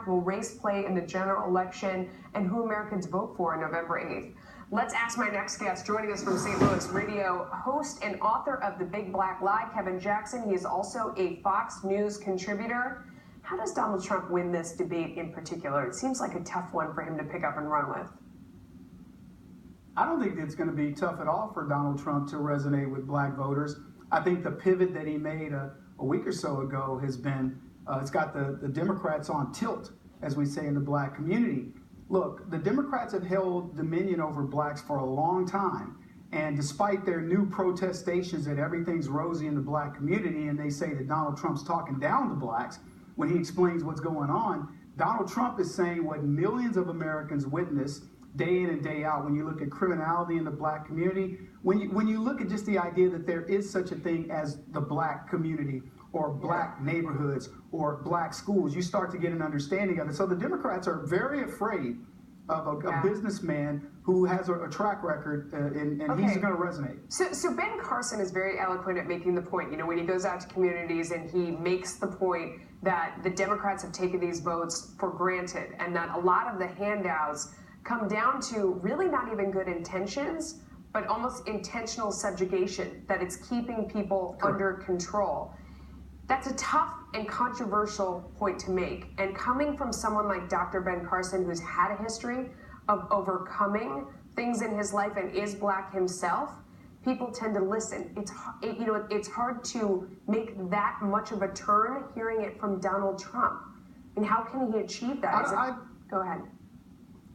will race play in the general election, and who Americans vote for on November 8th? Let's ask my next guest, joining us from St. Louis, radio host and author of The Big Black Lie, Kevin Jackson. He is also a Fox News contributor. How does Donald Trump win this debate in particular? It seems like a tough one for him to pick up and run with. I don't think it's going to be tough at all for Donald Trump to resonate with black voters. I think the pivot that he made a week or so ago has been, it's got the Democrats on tilt, as we say in the black community. Look, the Democrats have held dominion over blacks for a long time. And despite their new protestations that everything's rosy in the black community, and they say that Donald Trump's talking down to blacks when he explains what's going on, Donald Trump is saying what millions of Americans witness day in and day out. When you look at criminality in the black community, when you look at just the idea that there is such a thing as the black community or black neighborhoods or black schools, you start to get an understanding of it. So the Democrats are very afraid of a businessman who has a track record, and he's going to resonate. So Ben Carson is very eloquent at making the point, when he goes out to communities and he makes the point that the Democrats have taken these votes for granted and that a lot of the handouts come down to really not even good intentions, but almost intentional subjugation, that it's keeping people under control. That's a tough and controversial point to make. And coming from someone like Dr. Ben Carson, who's had a history of overcoming things in his life and is black himself, people tend to listen. It's hard to make that much of a turn hearing it from Donald Trump. And how can he achieve that? Go ahead.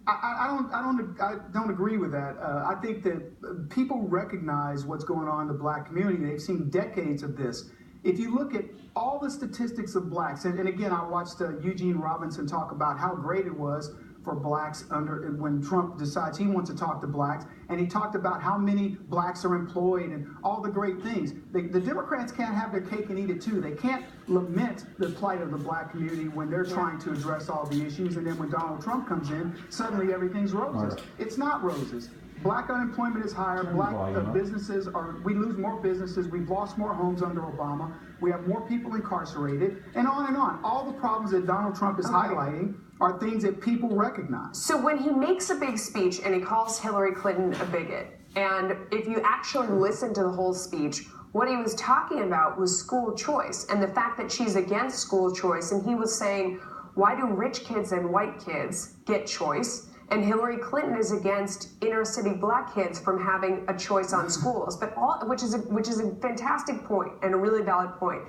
I don't agree with that. I think that people recognize what's going on in the black community. They've seen decades of this. If you look at all the statistics of blacks, and again, I watched Eugene Robinson talk about how great it was for blacks when Trump decides he wants to talk to blacks, and he talked about how many blacks are employed and all the great things. The Democrats can't have their cake and eat it too. They can't lament the plight of the black community when they're trying to address all the issues, and then when Donald Trump comes in, suddenly everything's roses. Right. It's not roses. Black unemployment is higher. Black businesses we lose more businesses. We've lost more homes under Obama. We have more people incarcerated, and on and on. All the problems that Donald Trump is highlighting are things that people recognize. So when he makes a big speech and he calls Hillary Clinton a bigot, and if you actually listen to the whole speech, what he was talking about was school choice and the fact that she's against school choice, and he was saying, why do rich kids and white kids get choice? And Hillary Clinton is against inner city black kids from having a choice on schools, which is a fantastic point and a really valid point.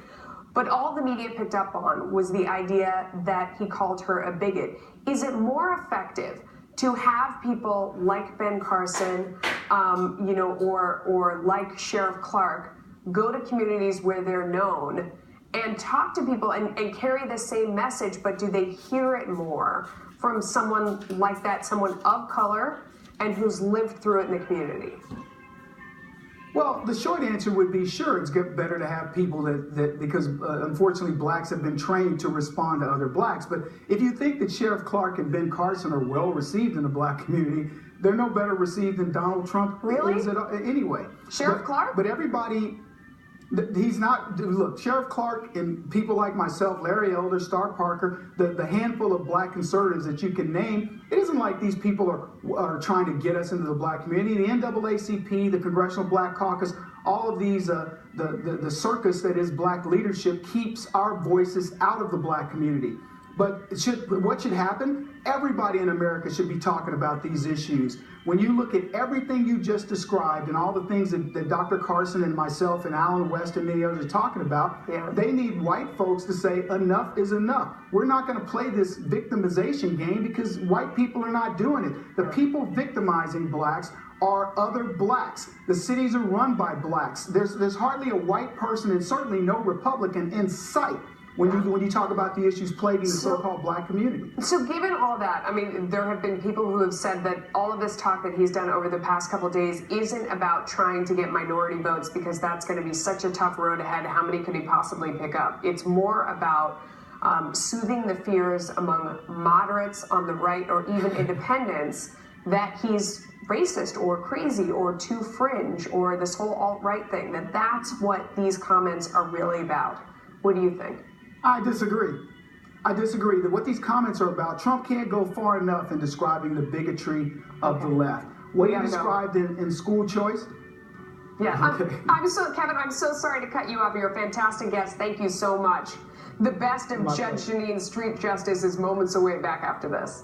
But all the media picked up on was the idea that he called her a bigot. Is it more effective to have people like Ben Carson, or like Sheriff Clark, go to communities where they're known and talk to people and carry the same message, but do they hear it more from someone like that, someone of color, and who's lived through it in the community? Well, the short answer would be sure, it's better to have people that because unfortunately blacks have been trained to respond to other blacks. But if you think that Sheriff Clark and Ben Carson are well received in the black community, they're no better received than Donald Trump is anyway. Sheriff Clark? But everybody, he's not, look, Sheriff Clark and people like myself, Larry Elder, Star Parker, the handful of black conservatives that you can name, it isn't like these people are trying to get us into the black community. The NAACP, the Congressional Black Caucus, all of these, the circus that is black leadership keeps our voices out of the black community. But what should happen? Everybody in America should be talking about these issues. When you look at everything you just described and all the things that Dr. Carson and myself and Alan West and many others are talking about, they need white folks to say enough is enough. We're not going to play this victimization game because white people are not doing it. The people victimizing blacks are other blacks. The cities are run by blacks. There's hardly a white person and certainly no Republican in sight when you talk about the issues plaguing the so-called black community. So given all that, I mean, there have been people who have said that all of this talk that he's done over the past couple of days isn't about trying to get minority votes because that's going to be such a tough road ahead. How many could he possibly pick up? It's more about soothing the fears among moderates on the right or even independents that he's racist or crazy or too fringe or this whole alt-right thing, that's what these comments are really about. What do you think? I disagree. I disagree that what these comments are about. Trump can't go far enough in describing the bigotry of the left. What he described in school choice. Yeah, Okay. Kevin, I'm so sorry to cut you off. You're a fantastic guest. Thank you so much. The best of My Judge pleasure. Jeanine's Street Justice is moments away. Back after this.